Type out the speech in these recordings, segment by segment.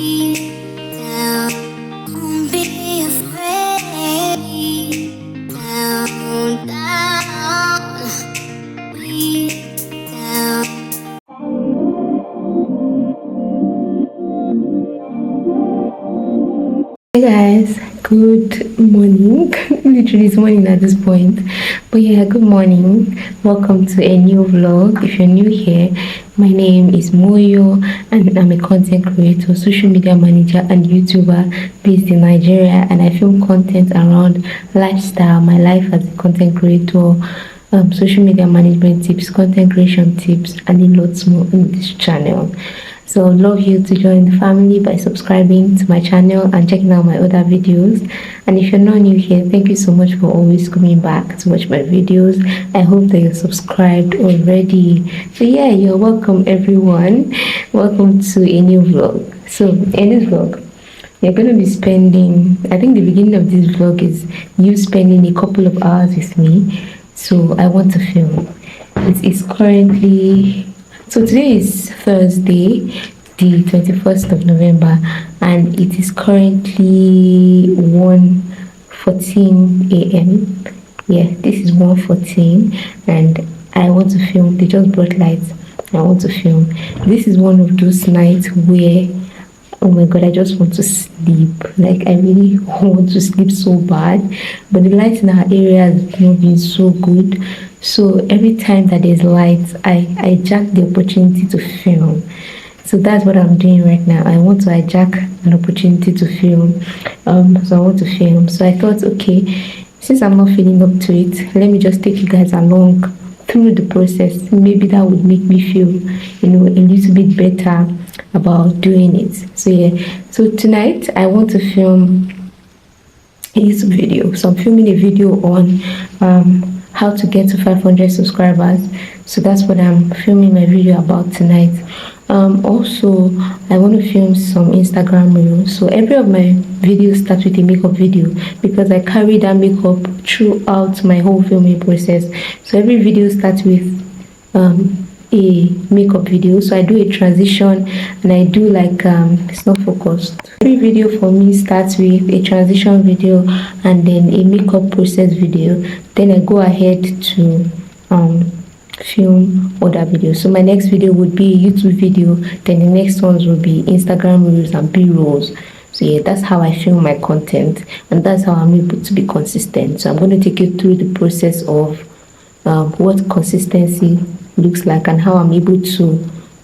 Don't be afraid. Down, down, down. Hey guys, good morning. Literally it's morning at this point, but yeah, good morning. Welcome to a new vlog. If you're new here, my name is Moyo and I'm a content creator, social media manager and YouTuber based in Nigeria, and I film content around lifestyle, my life as a content creator, social media management tips, content creation tips, and a lot more in this channel. So I'd love you to join the family by subscribing to my channel and checking out my other videos. And if you're not new here, thank you so much for always coming back to watch my videos. I hope that you're subscribed already. So yeah, you're welcome everyone. Welcome to a new vlog. So in this vlog, you're going to be spending, I think the beginning of this vlog is you spending a couple of hours with me. So I want to film. It is currently... So today is Thursday, the 21st of November, and it is currently 1:14 a.m. Yeah, this is 1:14, and I want to film. They just brought lights. I want to film. This is one of those nights where, oh my god, I just want to sleep. Like, I really want to sleep so bad, but the lights in our area has not been so good. So every time that there's lights, I jack the opportunity to film. So that's what I'm doing right now. I want to hijack an opportunity to film. So I want to film. So I thought, okay, since I'm not feeling up to it, let me just take you guys along through the process. Maybe that would make me feel, a little bit better about doing it. So yeah. So tonight I want to film a YouTube video. So I'm filming a video on how to get to 500 subscribers. So that's what I'm filming my video about tonight. Also, I want to film some Instagram reels. So every of my videos starts with a makeup video because I carry that makeup throughout my whole filming process. So every video starts with a makeup video. So I do a transition and I do like it's not focused. Every video for me starts with a transition video and then a makeup process video. Then I go ahead to film other videos. So my next video would be a YouTube video, then the next ones will be Instagram reels and B-rolls. So yeah, that's how I film my content, and that's how I'm able to be consistent. So I'm going to take you through the process of what consistency looks like and how I'm able to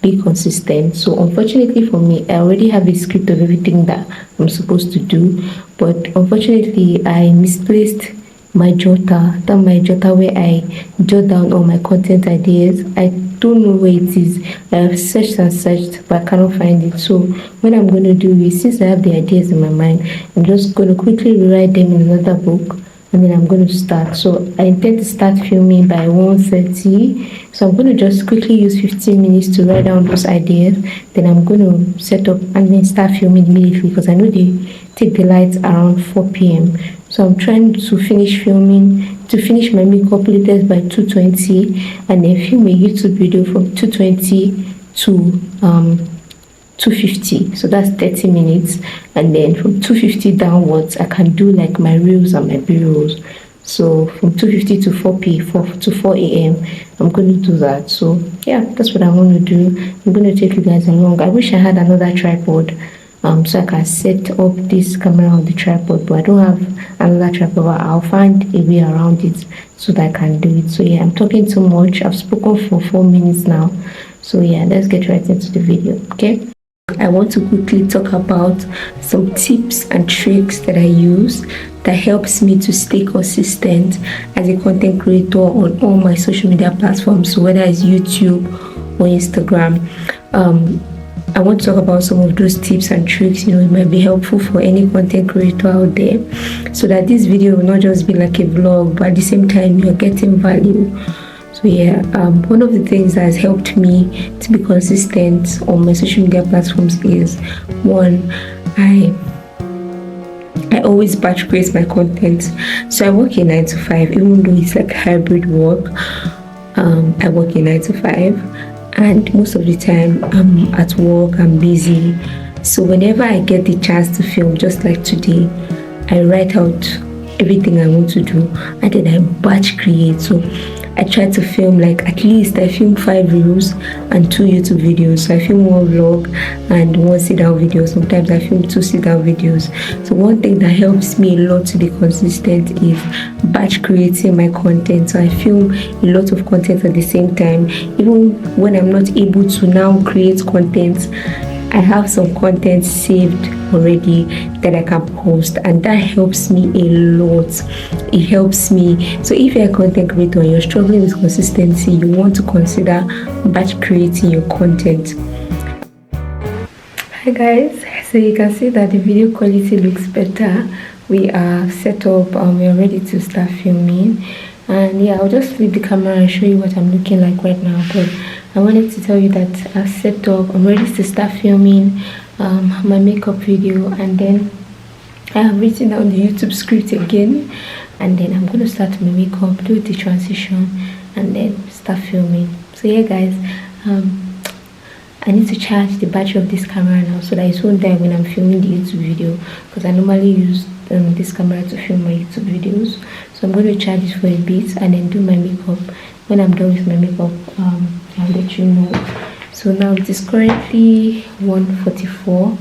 be consistent. So unfortunately for me, I already have a script of everything that I'm supposed to do, but unfortunately I misplaced my jotter, where I jot down all my content ideas. I don't know where it is. I have searched and searched, but I cannot find it. So what I'm going to do is, since I have the ideas in my mind, I'm just going to quickly rewrite them in another book, and then I'm going to start. So I intend to start filming by 1:30. So I'm going to just quickly use 15 minutes to write down those ideas. Then I'm going to set up and then start filming immediately because I know they take the lights around 4 p.m. So I'm trying to finish filming, to finish my makeup latest by 2:20, and then film a YouTube video from 2:20 to 2:50. So that's 30 minutes, and then from 2:50 downwards I can do like my reels and my b-rolls. So from 2:50 to 4 a.m. I'm going to do that. So yeah, that's what I want to do. I'm going to take you guys along. I wish I had another tripod so I can set up this camera on the tripod, but I don't have another tripod. I'll find a way around it so that I can do it. So yeah, I'm talking too much. I've spoken for 4 minutes now. So yeah, let's get right into the video. Okay, I want to quickly talk about some tips and tricks that I use that helps me to stay consistent as a content creator on all my social media platforms, so whether it's YouTube or Instagram. I want to talk about some of those tips and tricks. It might be helpful for any content creator out there, so that this video will not just be like a vlog, but at the same time you're getting value. So yeah, one of the things that has helped me to be consistent on my social media platforms is, one, I always batch create my content. So I work in 9 to 5, even though it's like hybrid work. I work in 9 to 5, and most of the time I'm at work, I'm busy, So whenever I get the chance to film, just like today, I write out everything I want to do and then I batch create. So I try to film, like, at least I film 5 reels and 2 YouTube videos. So I film 1 vlog and 1 sit down video. Sometimes I film 2 sit down videos. So one thing that helps me a lot to be consistent is batch creating my content. So I film a lot of content at the same time. Even when I'm not able to now create content, I have some content saved already that I can post, and that helps me a lot. It helps me. So if you're a content creator and you're struggling with consistency, you want to consider batch creating your content. Hi guys, so you can see that the video quality looks better. We are set up and we are ready to start filming. And yeah, I'll just flip the camera and show you what I'm looking like right now. But I wanted to tell you that I've set up, I'm ready to start filming my makeup video, and then I have written down the YouTube script again, and then I'm going to start my makeup, do the transition, and then start filming. So yeah guys, I need to charge the battery of this camera now so that it won't die when I'm filming the YouTube video, because I normally use this camera to film my YouTube videos. So I'm going to charge it for a bit and then do my makeup. When I'm done with my makeup, I'll let you know. So now it is currently 1:44,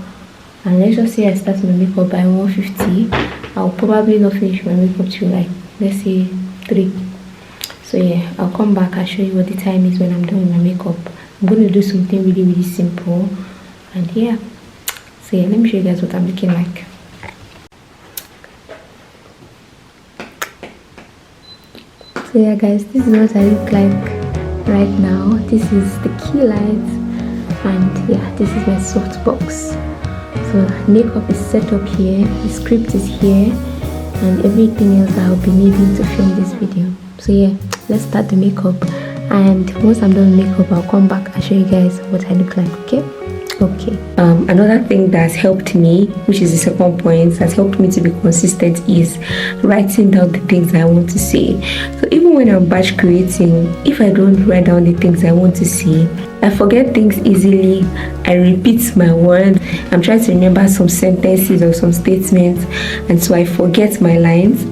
and let's just say I start my makeup by 1:50. I'll probably not finish my makeup till, like, let's say 3. So yeah, I'll come back and show you what the time is when I'm done with my makeup. I'm going to do something really simple, and yeah, so yeah, let me show you guys what I'm looking like. So yeah guys, this is what I look like right now. This is the key light, and yeah, this is my softbox. So makeup is set up here, the script is here, and everything else I'll be needing to film this video. So yeah, let's start the makeup, and once I'm done with makeup, I'll come back and show you guys what I look like. Okay. Another thing that's helped me, which is the second point, that's helped me to be consistent, is writing down the things I want to say. So even when I'm batch creating, if I don't write down the things I want to say, I forget things easily. I repeat my words. I'm trying to remember some sentences or some statements, and so I forget my lines,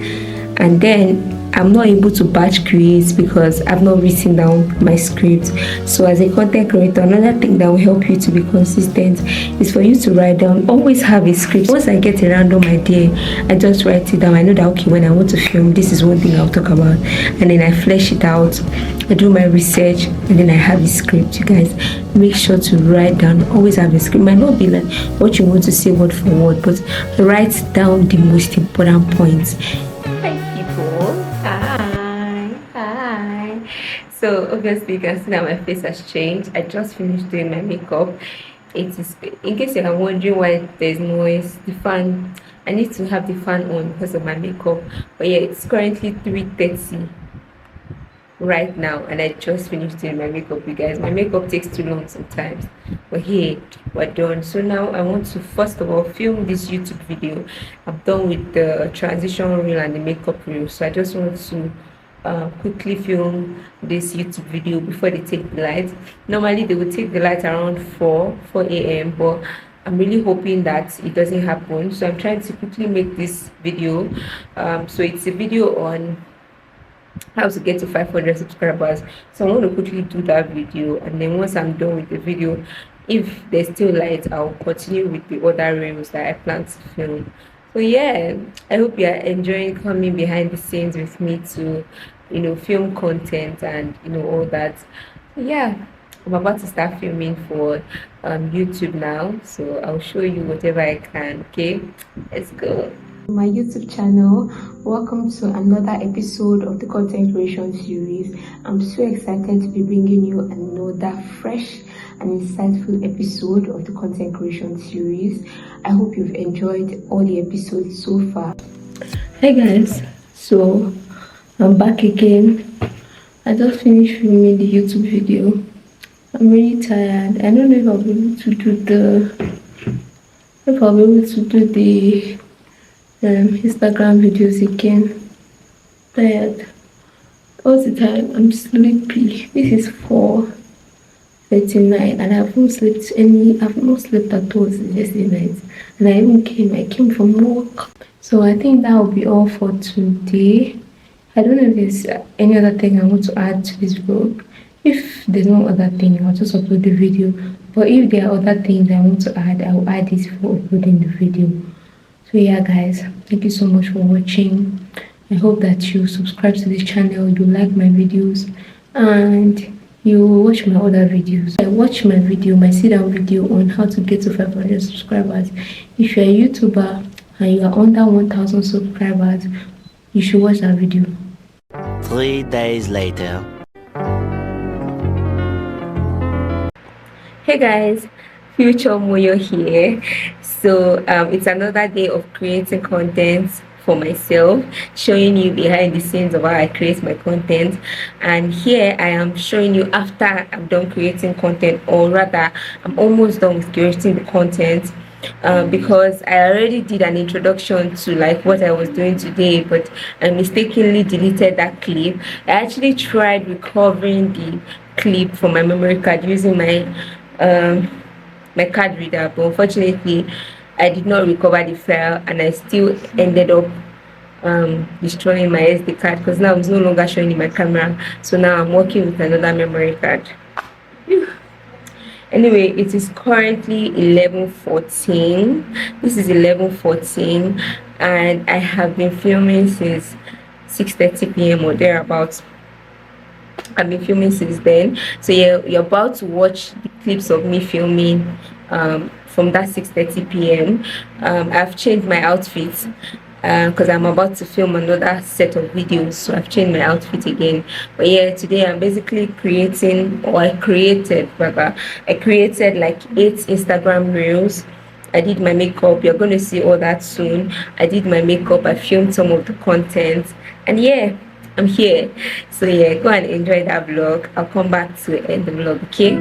and then I'm not able to batch create because I've not written down my script. So as a content creator, another thing that will help you to be consistent is for you to write down. Always have a script. Once I get a random idea, I just write it down. I know that, okay, when I want to film, this is one thing I'll talk about, and then I flesh it out. I do my research, and then I have a script. You guys, make sure to write down. Always have a script. It might not be like what you want to say word for word, but write down the most important points. So obviously you can see that my face has changed. I just finished doing my makeup. It is, in case you are wondering why there's noise, the fan, I need to have the fan on because of my makeup. But yeah, it's currently 3:30 right now, and I just finished doing my makeup. You guys, my makeup takes too long sometimes, but hey, we're done. So now I want to first of all film this YouTube video. I'm done with the transition reel and the makeup reel, so I just want to quickly film this YouTube video before they take the light. Normally they will take the light around 4 a.m, but I'm really hoping that it doesn't happen, so I'm trying to quickly make this video. So it's a video on how to get to 500 subscribers, so I'm going to quickly do that video, and then once I'm done with the video, if there's still light, I'll continue with the other reels that I plan to film. So yeah, I hope you are enjoying coming behind the scenes with me to, film content and all that. So yeah, I'm about to start filming for YouTube now, so I'll show you whatever I can. Okay, let's go. My YouTube channel, welcome to another episode of the content creation series. I'm so excited to be bringing you another fresh and insightful episode of the content creation series. I hope you've enjoyed all the episodes so far. Hi guys, so I'm back again. I just finished filming the YouTube video. I'm really tired. I don't know if I'll be able to do the Instagram videos again. Tired all the time. I'm sleepy. This is 4 29, and I've not slept at all since yesterday night. And I came from work. So I think that will be all for today. I don't know if there's any other thing I want to add to this vlog. If there's no other thing, I'll just upload the video. But if there are other things I want to add, I'll add it for uploading the video. So yeah guys, thank you so much for watching. I hope that you subscribe to this channel, you like my videos, and you watch my other videos. I watch my video, my sit down video on how to get to 500 subscribers. If you're a YouTuber and you are under 1000 subscribers, you should watch that video. 3 days later. Hey guys, Future Moyo here. So it's another day of creating content for myself, showing you behind the scenes of how I create my content. And here I am showing you after I'm done creating content, or rather I'm almost done with creating the content, because I already did an introduction to like what I was doing today, but I mistakenly deleted that clip. I actually tried recovering the clip from my memory card using my my card reader, but unfortunately I did not recover the file, and I still ended up destroying my SD card, because now it's no longer showing in my camera. So now I'm working with another memory card. Anyway, it is currently 11:14. This is 11:14, and I have been filming since 6:30 p.m. or thereabouts. I've been filming since then. So you're about to watch the clips of me filming from that 6:30 p.m. I've changed my outfit because I'm about to film another set of videos, so I've changed my outfit again. But yeah, today I'm basically creating, or I created like 8 Instagram reels. I did my makeup. You're going to see all that soon. I did my makeup, I filmed some of the content, and yeah, I'm here. So yeah, go and enjoy that vlog. I'll come back to end the vlog, okay?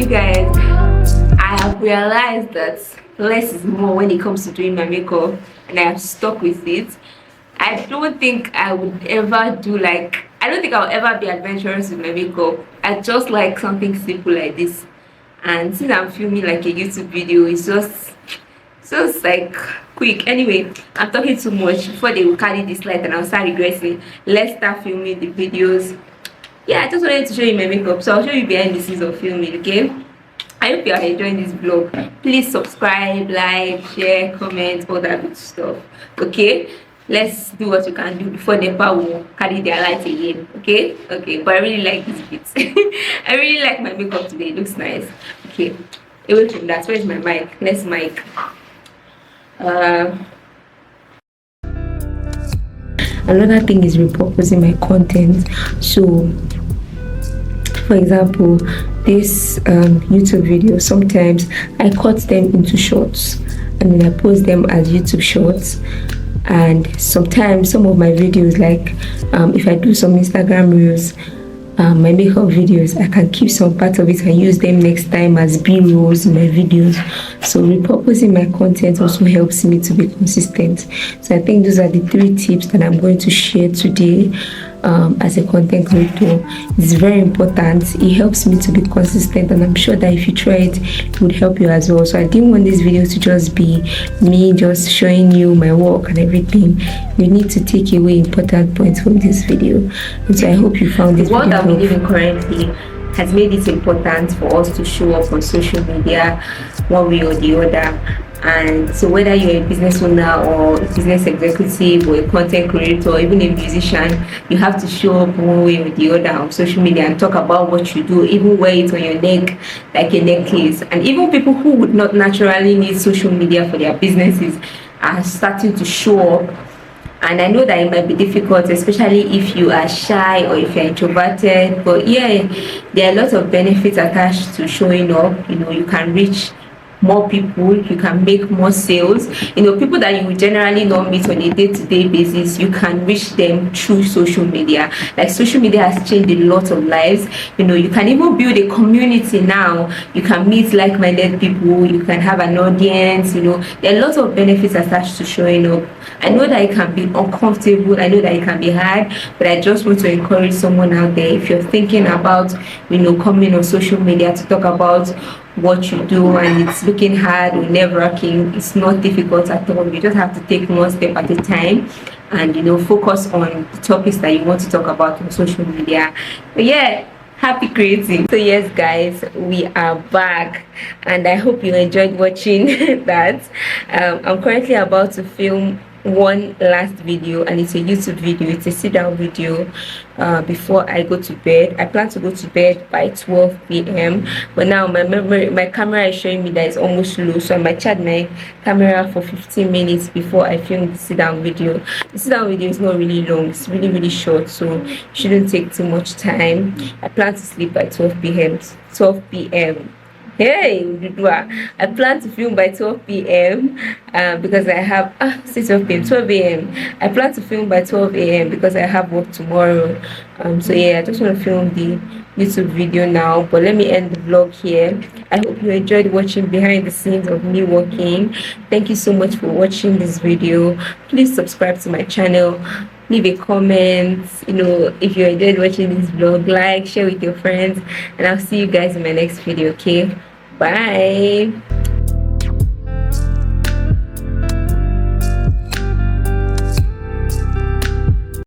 Guys, I have realized that less is more when it comes to doing my makeup, and I have stuck with it. I don't think I would ever I don't think I'll ever be adventurous with my makeup. I just like something simple like this, and since I'm filming like a YouTube video, it's just like quick. Anyway, I'm talking too much. Before they will carry this light and I'll start regressing, let's start filming the videos. Yeah, I just wanted to show you my makeup, so I'll show you behind the scenes of filming, okay? I hope you are enjoying this vlog. Please subscribe, like, share, comment, all that good stuff, okay? Let's do what you can do before NEPA will carry their lights again, okay? Okay, but I really like this bit. I really like my makeup today. It looks nice. Okay, away from that, where's my mic? Next mic. Another thing is repurposing my content. So for example, this YouTube video, sometimes I cut them into shorts and then I post them as YouTube shorts. And sometimes some of my videos, like if I do some Instagram reels, my makeup videos, I can keep some part of it and use them next time as B-rolls in my videos. So repurposing my content also helps me to be consistent. So I think those are the 3 tips that I'm going to share today. As a content creator, it's very important. It helps me to be consistent, and I'm sure that if you try it, it would help you as well. So I didn't want this video to just be me just showing you my work and everything. You need to take away important points from this video, and so I hope you found this video. What I'm living currently has made it important for us to show up on social media one way or the other. And so whether you're a business owner or a business executive or a content creator or even a musician, you have to show up one way or the other on social media and talk about what you do, even wear it on your neck like a necklace. And even people who would not naturally need social media for their businesses are starting to show up And I know that it might be difficult, especially if you are shy or if you're introverted. But yeah, there are lots of benefits attached to showing up. You can reach more people, you can make more sales. People that you would generally not meet on a day-to-day basis, you can reach them through social media. Like, social media has changed a lot of lives. You can even build a community now. You can meet like-minded people, you can have an audience. There are lots of benefits attached to showing up. I know that it can be uncomfortable, I know that it can be hard, but I just want to encourage someone out there, if you're thinking about coming on social media to talk about what you do and it's looking hard or nerve-wracking, it's not difficult at all. You just have to take one step at a time and focus on the topics that you want to talk about on social media. But yeah, happy creating. So yes, guys, we are back and I hope you enjoyed watching that. I'm currently about to film one last video, and it's a YouTube video. It's a sit down video before I go to bed. I plan to go to bed by 12 p.m. but now my camera is showing me that it's almost low, so I might charge my camera for 15 minutes before I film the sit down video. The sit down video is not really long, it's really short, so it shouldn't take too much time. I plan to sleep by 12 p.m. Hey, I plan to film by 12 p.m. Because I have 12 p.m. 12 a.m. I plan to film by 12 a.m. because I have work tomorrow. So yeah, I just want to film the YouTube video now. But let me end the vlog here. I hope you enjoyed watching behind the scenes of me working. Thank you so much for watching this video. Please subscribe to my channel. Leave a comment, if you enjoyed watching this vlog, like, share with your friends, and I'll see you guys in my next video. Okay, bye.